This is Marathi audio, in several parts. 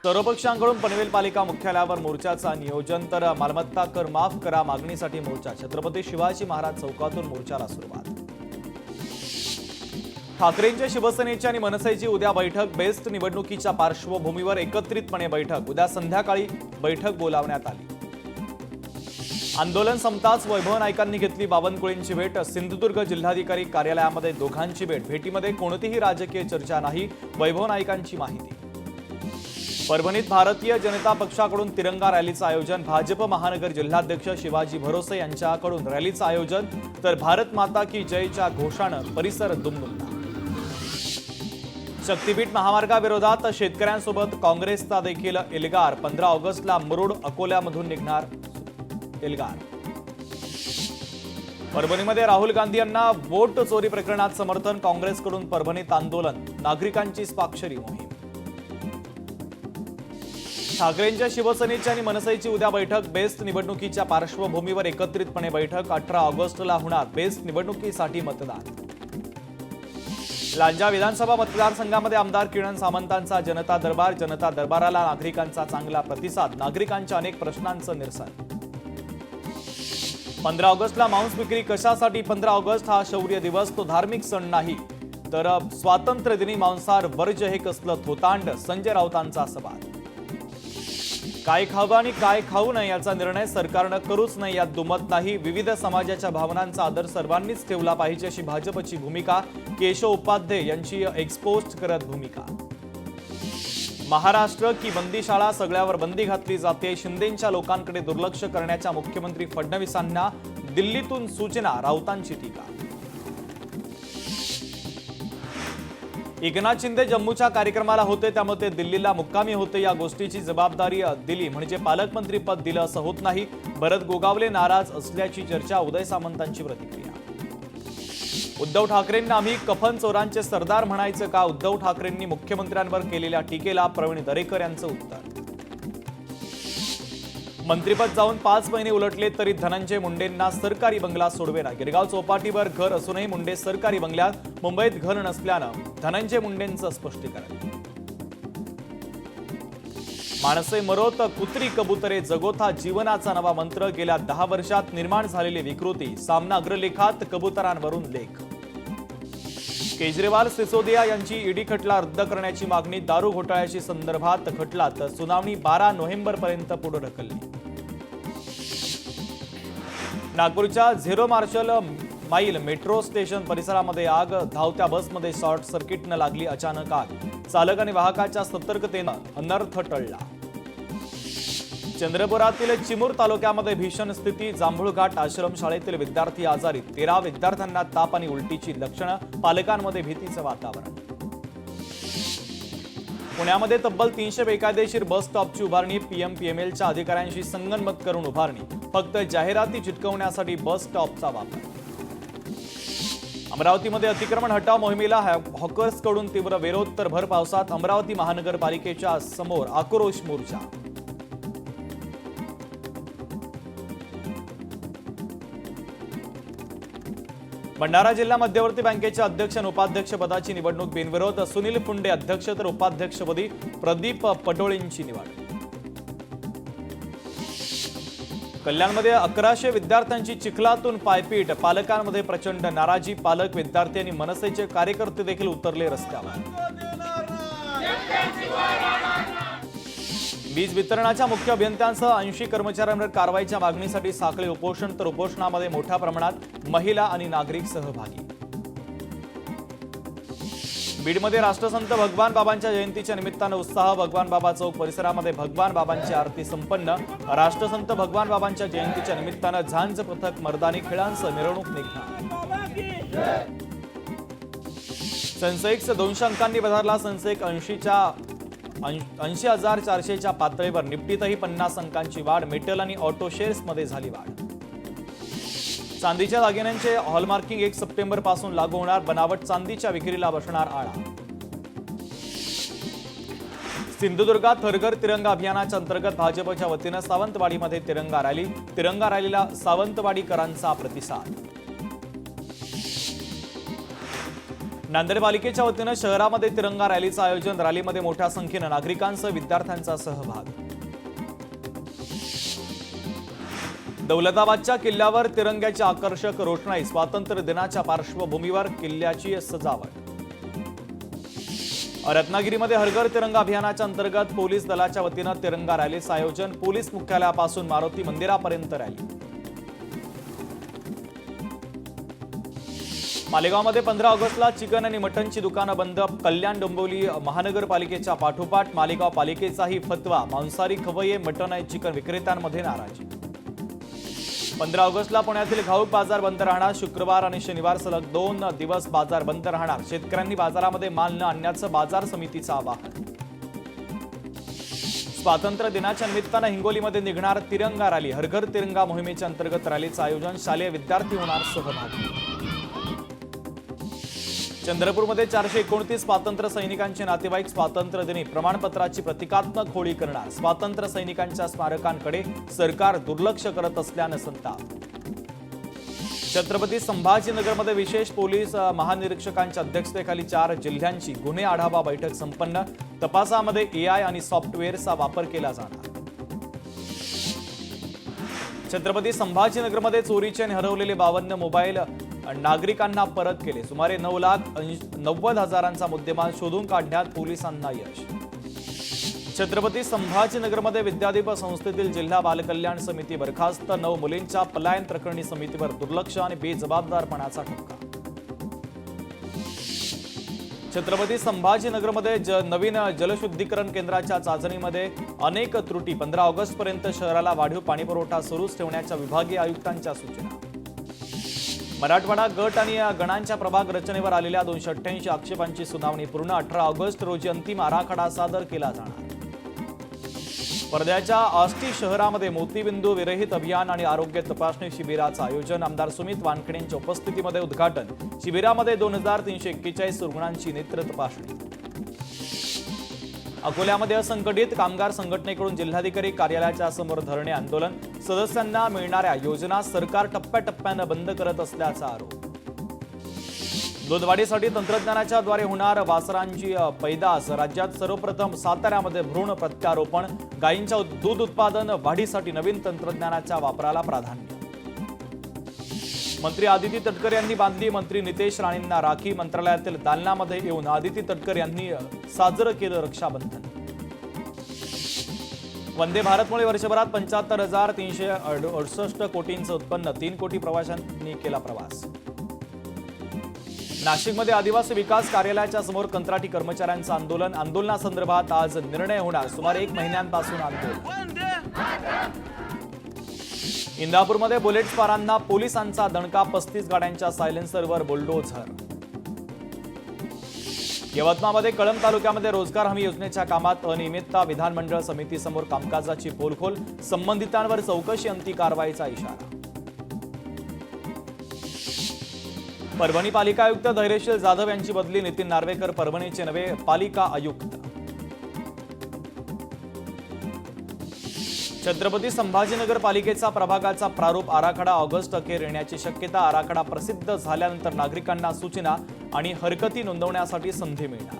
सर्वपक्षांकडून पनवेल पालिका मुख्यालयावर मोर्चाचा नियोजन तर मालमत्ता कर माफ करा मागणीसाठी मोर्चा छत्रपती शिवाजी महाराज चौकातून मोर्चाला सुरुवात। ठाकरेंच्या शिवसेनेची आणि मनसेची उद्या बैठक बेस्ट निवडणुकीच्या पार्श्वभूमीवर एकत्रितपणे बैठक उद्या संध्याकाळी बैठक बोलावण्यात आली। आंदोलन संपताच वैभव नाईकांनी घेतली बावनकुळेंची भेट सिंधुदुर्ग जिल्हाधिकारी कार्यालयामध्ये दोघांची भेट भेटीमध्ये कोणतीही राजकीय चर्चा नाही वैभव नाईकांची माहिती। परभणीत भारतीय जनता पक्षाकडून तिरंगा रॅलीचं आयोजन भाजप महानगर जिल्हाध्यक्ष शिवाजी भरोसे यांच्याकडून रॅलीचं आयोजन तर भारत माता की जयच्या घोषानं परिसर दुमदुमला। शक्तीपीठ महामार्गाविरोधात शेतकऱ्यांसोबत काँग्रेसचा देखील एल्गार 15 ऑगस्टला मुरुड अकोल्यामधून निघणार एल्गार। परभणीमध्ये राहुल गांधी यांना वोट चोरी प्रकरणात समर्थन काँग्रेसकडून परभणीत आंदोलन नागरिकांची स्वाक्षरी मोहीम। ठाकरेंच्या शिवसेनेची आणि मनसेची उद्या बैठक बेस्ट निवडणुकीच्या पार्श्वभूमीवर एकत्रितपणे बैठक 18 ऑगस्टला होणार बेस्ट निवडणुकीसाठी मतदान। लांजा विधानसभा मतदारसंघामध्ये आमदार किरण सामंतांचा जनता दरबाराला नागरिकांचा चांगला प्रतिसाद नागरिकांच्या अनेक प्रश्नांचं निरसन। 15 ऑगस्टला मांस विक्री कशासाठी 15 ऑगस्ट हा शौर्य दिवस तो धार्मिक सण नाही तर स्वातंत्र्य दिनी मांसाहार वर्ज हे कसलं थोतांड संजय राऊतांचा सवाल। काय खावं आणि काय खाऊ नये याचा निर्णय सरकारनं करूच नाही यात दुमत नाही विविध समाजाच्या भावनांचा आदर सर्वांनीच ठेवला पाहिजे अशी भाजपची भूमिका केशव उपाध्ये यांची एक्सपोस्ट करत भूमिका। महाराष्ट्र की बंदीशाळा सगळ्यावर बंदी घातली जाते शिंदेंच्या लोकांकडे दुर्लक्ष करण्याच्या मुख्यमंत्री फडणवीसांना दिल्लीतून सूचना राऊतांची टीका। एकनाथ शिंदे जम्मूच्या कार्यक्रमाला होते त्यामुळे ते दिल्लीला मुक्कामी होते या गोष्टीची जबाबदारी दिली म्हणजे पालकमंत्री पद दिलं असं होत नाही भरत गोगावले नाराज असल्याची चर्चा उदय सामंतांची प्रतिक्रिया। उद्धव ठाकरेंना आम्ही कफन चोरांचे सरदार म्हणायचं का उद्धव ठाकरेंनी मुख्यमंत्र्यांवर केलेल्या टीकेला प्रवीण दरेकर यांचं उत्तर। मंत्रिपद जाऊन 5 महिने उलटले तरी धनंजय मुंडेंना सरकारी बंगला सोडवेना गिरगाव चौपाटीवर घर असूनही मुंडे सरकारी बंगल्यात मुंबईत घर नसल्यानं धनंजय मुंडेंचं स्पष्टीकरण। माणसे मरोत कुत्री कबुतरे जगोत हा जीवनाचा नवा मंत्र गेल्या 10 वर्षात निर्माण झालेली विकृती सामना अग्रलेखात कबुतरांवरून लेख। केजरीवाल सिसोदिया यांची ईडी खटला रद्द करण्याची मागणी दारू घोटाळ्याशी संदर्भात खटलात सुनावणी 12 नोव्हेंबरपर्यंत पुढे ढकलली। नागपूरच्या झिरो मार्शल माईल मेट्रो स्टेशन परिसरामध्ये आग धावत्या बसमध्ये शॉर्ट सर्किटनं लागली अचानक आग चालक आणि वाहकाच्या सतर्कतेनं अनर्थ टळला। चंद्रपुरातील चिमूर तालुक्यामध्ये भीषण स्थिती जांभूळघाट आश्रमशाळेतील विद्यार्थी आजारी 13 विद्यार्थ्यांना ताप आणि उलटीची लक्षणं पालकांमध्ये भीतीचं वातावरण। पुण्यामध्ये तब्बल 300 बेकायदेशीर बस स्टॉपची उभारणी पीएमपीएमएलच्या अधिकाऱ्यांशी संगनमत करून उभारणी फक्त जाहिराती चिटकवण्यासाठी बस स्टॉपचा वापर। अमरावतीमध्ये अतिक्रमण हटाव मोहिमेला हॉकर्सकडून तीव्र विरोध तर भर पावसात अमरावती महानगरपालिकेच्या समोर आक्रोश मोर्चा। भंडारा जिल्हा मध्यवर्ती बँकेच्या अध्यक्ष आणि उपाध्यक्ष पदाची निवडणूक बिनविरोध सुनील फुंडे अध्यक्ष तर उपाध्यक्षपदी प्रदीप पटोळेंची निवड। कल्याणमध्ये 1100 विद्यार्थ्यांची चिखलातून पायपीट पालकांमध्ये प्रचंड नाराजी पालक विद्यार्थी आणि मनसेचे कार्यकर्ते देखील उतरले रस्त्यावर। वीज वितरणाच्या मुख्य अभियंत्यांसह 80 कर्मचाऱ्यांवर कारवाईच्या मागणीसाठी साखळी उपोषण तर उपोषणामध्ये मोठ्या प्रमाणात महिला आणि नागरिक सहभागी। बीडमध्ये राष्ट्रसंत भगवान बाबांच्या जयंतीच्या निमित्तानं उत्साह भगवान बाबा चौक परिसरामध्ये भगवान बाबांची आरती संपन्न राष्ट्रसंत भगवान बाबांच्या जयंतीच्या निमित्तानं झांज पथक मर्दानी खेळांसह मिरवणूक निघणार। सेन्सेक्स 200 अंकांनी वधारला सेन्सेक्स 80,400च्या पातळीवर निफ्टीतही 50 अंकांची वाढ मेटल आणि ऑटो शेअर्समध्ये झाली वाढ। चांदीच्या दागिन्यांचे हॉलमार्किंग 1 सप्टेंबर पासून लागू होणार बनावट चांदीच्या विक्रीला बसणार आळा। सिंधुदुर्गात हर घर तिरंगा अभियानाच्या अंतर्गत भाजपच्या वतीनं सावंतवाडीमध्ये तिरंगा रॅलीला सावंतवाडीकरांचा प्रतिसाद। नांदेड पालिकेच्या वतीनं शहरामध्ये तिरंगा रॅलीचं आयोजन. रॅलीमध्ये मोठ्या संख्येनं नागरिकांसह विद्यार्थ्यांचा सहभाग. दौलताबादच्या किल्ल्यावर तिरंग्याची आकर्षक रोषणाई. स्वातंत्र्य दिनाच्या पार्श्वभूमीवर किल्ल्याची सजावट. रत्नागिरीमध्ये हर घर तिरंगा अभियानाच्या अंतर्गत पोलीस दलाच्या वतीनं तिरंगा रॅलीचं आयोजन. पोलीस मुख्यालयापासून मारुती मंदिरापर्यंत रॅली. मालेगावमध्ये 15 ऑगस्टला चिकन आणि मटनची दुकानं बंद. कल्याण डोंबिवली महानगरपालिकेच्या पाठोपाठ मालेगाव पालिकेचाही फतवा. मांसाहारी खवय्ये मटन आणि चिकन विक्रेत्यांमध्ये नाराजी. 15 ऑगस्टला पुण्यातील घाऊक बाजार बंद राहणार. शुक्रवार आणि शनिवार सलग 2 दिवस बाजार बंद राहणार. शेतकऱ्यांनी बाजारामध्ये माल न आणण्याचं बाजार समितीचं आवाहन. स्वातंत्र्य दिनाच्या निमित्तानं हिंगोलीमध्ये निघणार तिरंगा रॅली. हर घर तिरंगा मोहिमेच्या अंतर्गत रॅलीचं आयोजन. शालेय विद्यार्थी होणार सहभागी. चंद्रपूरमध्ये 429 स्वातंत्र्य सैनिकांचे नातेवाईक स्वातंत्र्य दिनी प्रमाणपत्राची प्रतिकात्मक होळी करणार. स्वातंत्र्य सैनिकांच्या स्मारकांकडे सरकार दुर्लक्ष करत असल्यानं संताप. छत्रपती संभाजीनगरमध्ये विशेष पोलीस महानिरीक्षकांच्या अध्यक्षतेखाली 4 जिल्ह्यांची गुन्हे आढावा बैठक संपन्न. तपासामध्ये एआय आणि सॉफ्टवेअरचा वापर केला जाणार. छत्रपती संभाजीनगरमध्ये चोरीचे आणि हरवलेले 52 मोबाईल नागरिकांना परत केले. सुमारे 9,90,000चा मुद्देमाल शोधून काढण्यात पोलिसांना यश. छत्रपती संभाजीनगरमध्ये विद्यादीप संस्थेतील जिल्हा बालकल्याण समिती बरखास्त. 9 मुलींच्या पलायन प्रकरणी समितीवर दुर्लक्ष आणि बेजबाबदारपणाचा ठपका. छत्रपती संभाजीनगरमध्ये नवीन जलशुद्धीकरण केंद्राच्या चाचणीमध्ये अनेक त्रुटी. 15 ऑगस्टपर्यंत शहराला वाढीव पाणीपुरवठा सुरूच ठेवण्याच्या विभागीय आयुक्तांच्या सूचना. मराठवाडा गट आणि गणांच्या प्रभाग रचनेवर आलेल्या 288 आक्षेपांची सुनावणी पूर्ण. 18 ऑगस्ट रोजी अंतिम आराखडा सादर केला जाणार. वर्ध्याच्या आष्टी शहरामध्ये मोतीबिंदू विरहित अभियान आणि आरोग्य तपासणी शिबिराचं आयोजन. आमदार सुमित वानखेडेंच्या उपस्थितीमध्ये उद्घाटन. शिबिरामध्ये 2,341 रुग्णांची नेत्र तपासणी. अकोल्यामध्ये असंघटित कामगार संघटनेकडून जिल्हाधिकारी कार्यालयाच्या समोर धरणे आंदोलन. सदस्यांना मिळणाऱ्या योजना सरकार टप्प्याटप्प्यानं बंद करत असल्याचा आरोप. दूधवाढीसाठी तंत्रज्ञानाच्या द्वारे होणार वासरांची पैदास. राज्यात सर्वप्रथम साताऱ्यामध्ये भ्रूण प्रत्यारोपण. गायींच्या दूध उत्पादन वाढीसाठी नवीन तंत्रज्ञानाच्या वापराला प्राधान्य. मंत्री आदिती तटकर यांनी बांधली मंत्री नितेश राणेंना राखी. मंत्रालयातील दालनामध्ये येऊन आदिती तटकर यांनी साजरं केलं रक्षाबंधन. वंदे भारतमुळे वर्षभरात 75,368 कोटींचं उत्पन्न. 3 कोटी प्रवाशांनी केला प्रवास. नाशिकमध्ये आदिवासी विकास कार्यालयाच्या समोर कंत्राटी कर्मचाऱ्यांचं आंदोलन. आंदोलनासंदर्भात आज निर्णय होणार. सुमारे 1 महिन्यांपासून आंदोलन. इंदापूरमध्ये बुलेटस्वारांना पोलिसांचा दणका. 35 गाड्यांच्या सायलेन्सरवर बुलडोझर. यवतमाळमध्ये कळंब तालुक्यामध्ये रोजगार हमी योजनेच्या कामात अनियमितता. विधानमंडळ समितीसमोर कामकाजाची पोलखोल. संबंधितांवर चौकशी अंती कारवाईचा इशारा. परभणी पालिका आयुक्त धैर्यशील जाधव यांची बदली. नितीन नार्वेकर परभणीचे नवे पालिका आयुक्त. छत्रपती संभाजीनगर पालिकेचा प्रभागाचा प्रारूप आराखडा ऑगस्ट अखेर येण्याची शक्यता. आराखडा प्रसिद्ध झाल्यानंतर नागरिकांना सूचना आणि हरकती नोंदवण्यासाठी संधी मिळणार.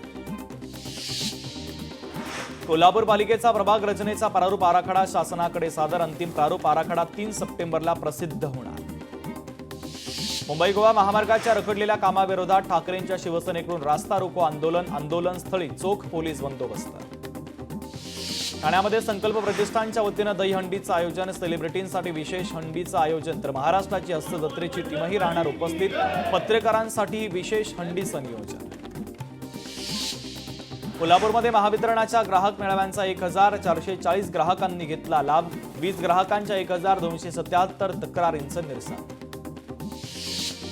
कोल्हापूर पालिकेचा प्रभाग रचनेचा प्रारूप आराखडा शासनाकडे सादर. अंतिम प्रारूप आराखडा 3 सप्टेंबरला प्रसिद्ध होणार. मुंबई गोवा महामार्गाच्या रखडलेल्या कामाविरोधात ठाकरेंच्या शिवसेनेकडून रास्ता रोको आंदोलन. आंदोलनस्थळी चोख पोलीस बंदोबस्त. ठाण्यामध्ये संकल्प प्रतिष्ठानच्या वतीनं दहीहंडीचं आयोजन. सेलिब्रिटींसाठी विशेष हंडीचं आयोजन. तर महाराष्ट्राची हस्तजत्रेची टीमही राहणार उपस्थित. पत्रकारांसाठी विशेष हंडीचं नियोजन. कोल्हापूरमध्ये महावितरणाच्या ग्राहक मेळाव्यांचा 1,440 ग्राहकांनी घेतला लाभ. 20 ग्राहकांच्या 1,277 तक्रारींचं निरसन.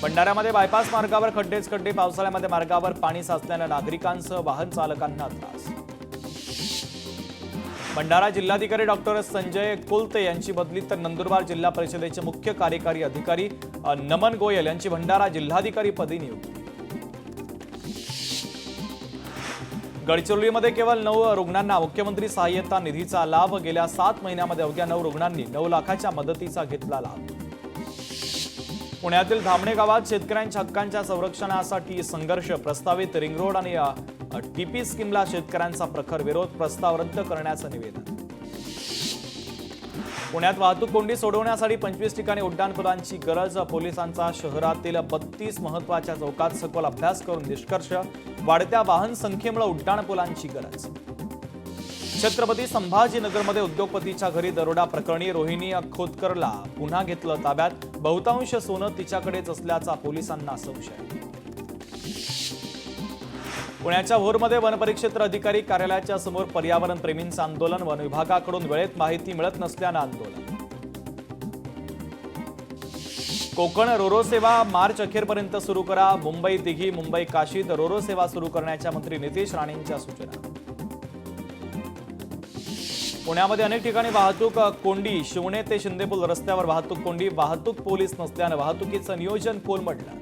भंडाऱ्यामध्ये बायपास मार्गावर खड्डेच खड्डे. पावसाळ्यामध्ये मार्गावर पाणी साचल्यानं नागरिकांसह वाहन चालकांना त्रास. भंडारा जिल्हाधिकारी डॉक्टर संजय कुलते यांची बदली. तर नंदुरबार जिल्हा परिषदेचे मुख्य कार्यकारी अधिकारी नमन गोयल यांची भंडारा जिल्हाधिकारी पदी नियुक्ती. गडचिरोलीमध्ये केवळ 9 रुग्णांना मुख्यमंत्री सहाय्यता निधीचा लाभ. गेल्या 7 महिन्यामध्ये अवघ्या 9 रुग्णांनी 9 लाखाच्या मदतीचा घेतला लाभ. पुण्यातील धामणे गावात शेतकऱ्यांच्या हक्कांच्या संरक्षणासाठी संघर्ष, प्रस्तावित रिंग रोड आणि टीपी स्कीमला शेतकऱ्यांचा प्रखर विरोध, प्रस्ताव रद्द करण्याचं निवेदन. पुण्यात वाहतूक कोंडी सोडवण्यासाठी 25 ठिकाणी उड्डाणपुलांची गरज, पोलिसांचा शहरातील 32 महत्त्वाच्या चौकात सखोल अभ्यास करून निष्कर्ष, वाढत्या वाहन संख्येमुळे उड्डाणपुलांची गरज. छत्रपती संभाजीनगरमध्ये उद्योगपतीच्या घरी दरोडा प्रकरणी रोहिणी खोतकरला पुन्हा घेतलं ताब्यात, बहुतांश सोनं तिच्याकडेच असल्याचा पोलिसांना संशय. पुण्याच्या भोरमध्ये वनपरिक्षेत्र अधिकारी कार्यालयाच्या समोर पर्यावरण प्रेमींचं आंदोलन, वन विभागाकडून वेळेत माहिती मिळत नसल्यानं आंदोलन. कोकण रोरो सेवा मार्च अखेरपर्यंत सुरू करा, मुंबई दिघी मुंबई काशीत रोरो सेवा सुरू करण्याच्या मंत्री नितेश राणेंच्या सूचना. पुण्यामध्ये अनेक ठिकाणी वाहतूक कोंडी, शिवणे ते शिंदेपूल रस्त्यावर वाहतूक कोंडी, वाहतूक पोलीस नसल्यानं वाहतुकीचं नियोजन कोलमडलं.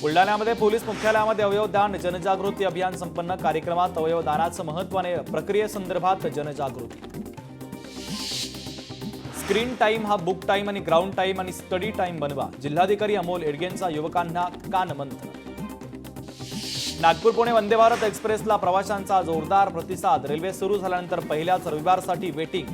बुलढाण्यामध्ये पोलीस मुख्यालयामध्ये अवयवदान जनजागृती अभियान संपन्न, कार्यक्रमात अवयवदानाचं महत्त्वाने प्रक्रियेसंदर्भात जनजागृती. स्क्रीन टाइम हा बुक टाइम आणि ग्राउंड टाइम आणि स्टडी टाइम बनवा, जिल्हाधिकारी अमोल एडगेंचा युवकांना कानमंत्र. नागपूर पुणे वंदे भारत एक्सप्रेसला प्रवाशांचा जोरदार प्रतिसाद, रेल्वे सुरू झाल्यानंतर पहिल्याच रविवारसाठी वेटिंग.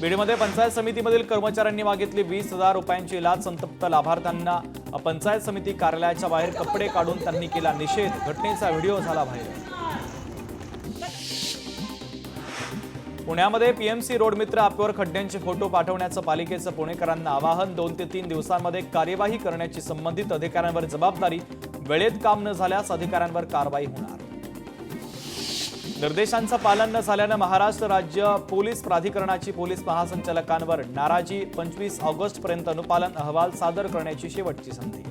बीडमध्ये पंचायत समितीमधील कर्मचाऱ्यांनी मागितली 20,000 रुपयांची लाच, संतप्त लाभार्थ्यांना पंचायत समिती कार्यालयाच्या बाहेर कपडे काढून त्यांनी केला निषेध, घटनेचा व्हिडिओ झाला व्हायरल. पुण्यामध्ये पीएमसी रोड मित्र ॲपवर खड्ड्यांचे फोटो पाठवण्याचं पालिकेचं पुणेकरांना आवाहन, 2 ते 3 दिवसांमध्ये कार्यवाही करण्याची संबंधित अधिकाऱ्यांवर जबाबदारी, वेळेत काम न झाल्यास अधिकाऱ्यांवर कारवाई होणार. निर्देशांचं पालन न झाल्यानं महाराष्ट्र राज्य पोलीस प्राधिकरणाची पोलीस महासंचालकांवर नाराजी, 25 ऑगस्टपर्यंत अनुपालन अहवाल सादर करण्याची शेवटची संधी.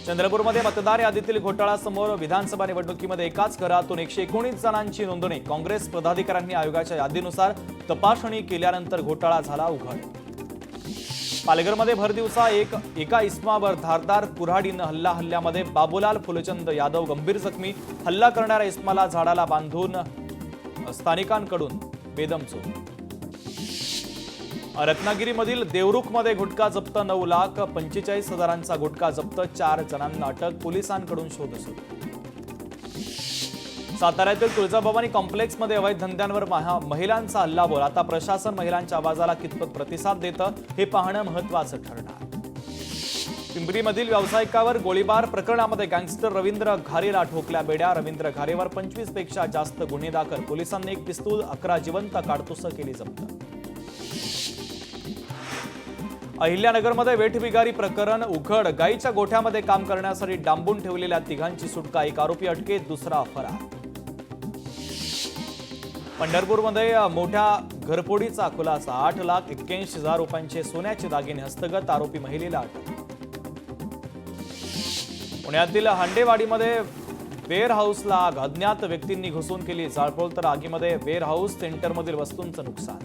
चंद्रपूरमध्ये मतदार यादीतील घोटाळा समोर, विधानसभा निवडणुकीमध्ये एकाच घरातून 119 जणांची नोंदणी, काँग्रेस पदाधिकाऱ्यांनी आयोगाच्या यादीनुसार तपासणी केल्यानंतर घोटाळा झाला उघड. पालघरमध्ये भरदिवसा एका इस्मावर धारदार कुऱ्हाडीनं हल्ल्यामध्ये बाबूलाल फुलचंद यादव गंभीर जखमी, हल्ला करणाऱ्या इस्माला झाडाला बांधून स्थानिकांकडून बेदमचोर. रत्नागिरीमधील देवरुखमध्ये गुटखा जप्त, 9,45,000चा गुटखा जप्त, 4 जणांना अटक, पोलिसांकडून शोध सुरू. साताऱ्यातील तुळजाभवानी कॉम्प्लेक्समध्ये अवैध धंद्यांवर महिलांचा हल्लाबोल, आता प्रशासन महिलांच्या आवाजाला कितपत प्रतिसाद देतं हे पाहणं महत्त्वाचं ठरणार. पिंपरीमधील व्यावसायिकावर गोळीबार प्रकरणामध्ये गँगस्टर रवींद्र घारेला ठोकल्या बेड्या, रवींद्र घारेवर 25 पेक्षा जास्त गुन्हे दाखल, पोलिसांनी 1 पिस्तूल, 11 जिवंत काडतुसं केली जप्त. अहिल्यानगरमध्ये वेठबिगारी प्रकरण उघड, गाईच्या गोठ्यामध्ये काम करण्यासाठी डांबून ठेवलेल्या तिघांची सुटका, 1 आरोपी अटकेत, दुसरा फरार. पंढरपूरमध्ये मोठ्या घरफोडीचा खुलासा, 8,81,000 रुपयांचे सोन्याचे दागिने हस्तगत, आरोपी महिलेला अटक. पुण्यातील हांडेवाडीमध्ये वेअर हाऊसला आग, अज्ञात व्यक्तींनी घुसून केली जाळपोळ, तर आगीमध्ये वेअर हाऊस सेंटरमधील वस्तूंचं नुकसान.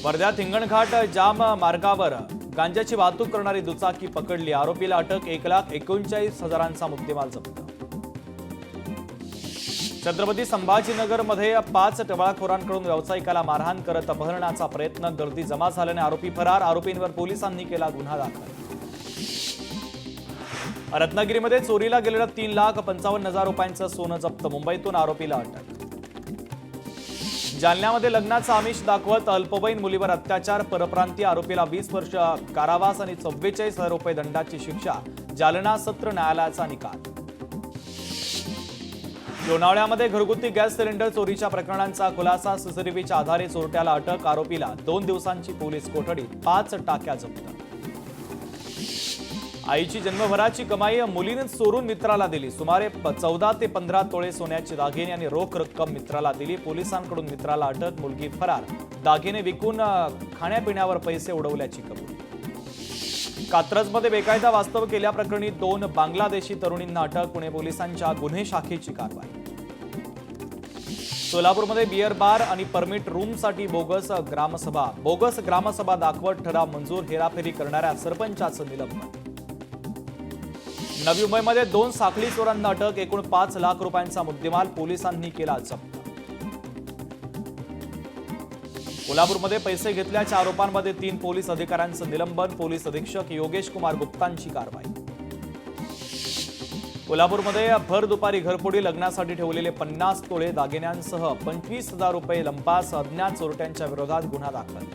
वर्ध्यात हिंगणघाट जाम मार्गावर गांजाची वाहतूक करणारी दुचाकी पकडली, आरोपीला अटक, 1,39,000चा मुद्देमाल जप्त. छत्रपती संभाजीनगरमध्ये 5 टवाळखोरांकडून व्यावसायिकाला मारहाण करत अपहरणाचा प्रयत्न, गर्दी जमा झाल्याने आरोपी फरार, आरोपींवर पोलिसांनी केला गुन्हा दाखल. रत्नागिरीमध्ये चोरीला गेलेलं 3,55,000 रुपयांचं सोनं जप्त, मुंबईतून आरोपीला अटक. जालन्यामध्ये लग्नाचा आमिष दाखवत अल्पवयीन मुलीवर अत्याचार, परप्रांतीय आरोपीला 20 वर्ष कारावास आणि 44,000 रुपये दंडाची शिक्षा, जालना सत्र न्यायालयाचा निकाल. लोणावळ्यामध्ये घरगुती गॅस सिलेंडर चोरीच्या प्रकरणांचा खुलासा, सीसीटीव्हीच्या आधारे चोरट्याला अटक, आरोपीला 2 दिवसांची पोलीस कोठडी, 5 टाक्या जप्त. आईची जन्मभराची कमाई मुलीने चोरून मित्राला दिली, सुमारे 14 ते 15 तोळे सोन्याचे दागिने आणि रोख रक्कम मित्राला दिली, पोलिसांकडून मित्राला अटक, मुलगी फरार, दागिने विकून खाण्यापिण्यावर पैसे उडवल्याची कबुली. कात्रजमध्ये बेकायदा वास्तव्य केल्याप्रकरणी 2 बांगलादेशी तरुणींना अटक, पुणे पोलिसांच्या गुन्हे शाखेची कारवाई. सोलापूरमध्ये बियर बार आणि परमिट रूमसाठी बोगस ग्रामसभा दाखवत ठराव मंजूर, हेराफेरी करणाऱ्या सरपंचाचं निलंबन. नवी मुंबईमध्ये 2 साखळी चोरांना अटक, एकूण 5 लाख रुपयांचा मुद्देमाल पोलिसांनी केला जप्त. कोल्हापूरमध्ये पैसे घेतल्याच्या आरोपांमध्ये 3 पोलीस अधिकाऱ्यांचं निलंबन. पोलीस अधीक्षक योगेश कुमार गुप्तांची कारवाई. कोल्हापूरमध्ये भर दुपारी घरफोडी. लग्नासाठी ठेवलेले 50 तोळे दागिन्यांसह 25,000 रुपये लंपास. अज्ञात चोरट्यांच्या विरोधात गुन्हा दाखल.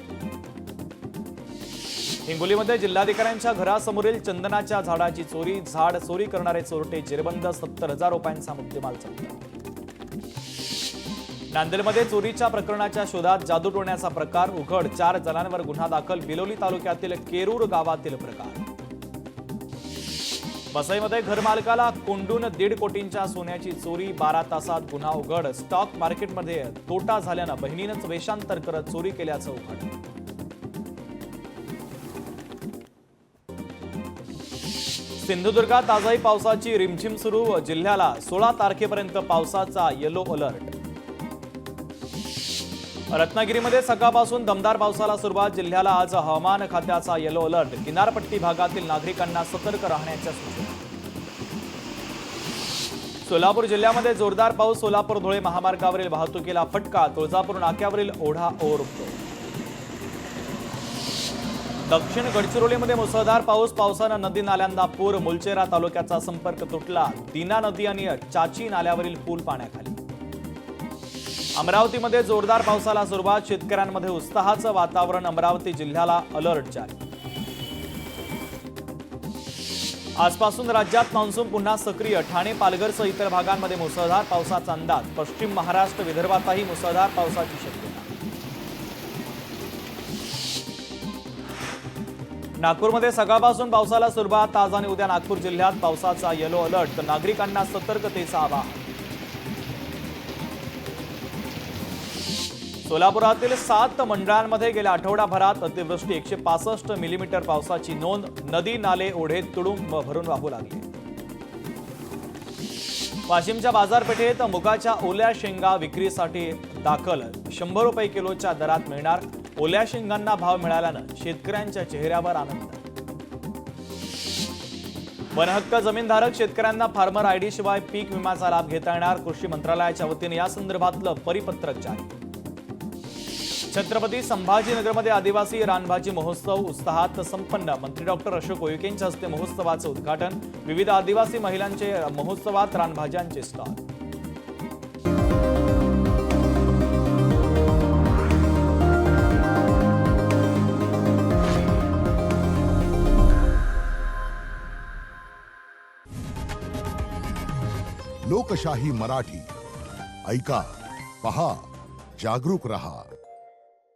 हिंगोलीमध्ये जिल्हाधिकाऱ्यांच्या घरासमोरील चंदनाच्या झाडाची चोरी. झाड चोरी करणारे चोरटे जेरबंद. 70,000 रुपयांचा मुद्देमाल जप्त. नांदेडमध्ये चोरीच्या प्रकरणाच्या शोधात जादूटोण्याचा प्रकार उघड. 4 जणांवर गुन्हा दाखल. बिलोली तालुक्यातील केरूर गावातील प्रकार. वसईमध्ये घरमालकाला कोंडून 1.5 कोटींच्या सोन्याची चोरी. 12 तासात गुन्हा उघड. स्टॉक मार्केटमध्ये तोटा झाल्यानं बहिणीनंच वेशांतर करत चोरी केल्याचं उघड. सिंधुदुर्गात आजही पावसाची रिमझिम सुरू. जिल्ह्याला 16 तारखेपर्यंत पावसाचा येलो अलर्ट. रत्नागिरीमध्ये सकाळपासून दमदार पावसाला सुरुवात. जिल्ह्याला आज हवामान खात्याचा येलो अलर्ट. किनारपट्टी भागातील नागरिकांना सतर्क राहण्याच्या सूचना. सोलापूर जिल्ह्यामध्ये जोरदार पाऊस. सोलापूर धुळे महामार्गावरील वाहतुकीला फटका. तुळजापूर नाक्यावरील ओढा ओव्हरफ्लो. दक्षिण गडचिरोलीमध्ये मुसळधार पाऊस. पावसानं नदी नाल्यांना पूर. मुलचेरा तालुक्याचा संपर्क तुटला. दिना नदी आणि चाची नाल्यावरील पूल पाण्याखाली. अमरावतीमध्ये जोरदार पावसाला सुरुवात. शेतकऱ्यांमध्ये उत्साहाचं वातावरण. अमरावती जिल्ह्याला अलर्ट जारी. आजपासून राज्यात मान्सून पुन्हा सक्रिय. ठाणे पालघरसह इतर भागांमध्ये मुसळधार पावसाचा अंदाज. पश्चिम महाराष्ट्र विदर्भातही मुसळधार पावसाची शक्यता. नागपूरमध्ये सकाळपासून पावसाला सुरुवात. आज आणि उद्या नागपूर जिल्ह्यात पावसाचा येलो अलर्ट. तर नागरिकांना सतर्कतेचं आवाहन. सोलापुरातील 7 मंडळांमध्ये गेल्या आठवडाभरात अतिवृष्टी. 165 मिलीमीटर पावसाची नोंद. नदी नाले ओढे तुडुंब भरून वाहू लागले. वाशिमच्या बाजारपेठेत मुगाच्या ओल्या शेंगा विक्रीसाठी दाखल. 100 रुपये किलोच्या दरात मिळणार. ओल्या शेंगांना भाव मिळाल्यानं शेतकऱ्यांच्या चेहऱ्यावर आनंद. वनहक्क जमीनधारक शेतकऱ्यांना फार्मर आयडी शिवाय पीक विम्याचा लाभ घेता येणार. कृषी मंत्रालयाच्या वतीने या संदर्भातलं परिपत्रक जारी. छत्रपती संभाजीनगरमध्ये आदिवासी रानभाजी महोत्सव उत्साहात संपन्न. मंत्री डॉक्टर अशोक उईकेंच्या हस्ते महोत्सवाचं उद्घाटन. विविध आदिवासी महिलांचे महोत्सवात रानभाज्यांचे स्टॉल. लोकशाही मराठी ऐका, पहा, जागरूक रहा.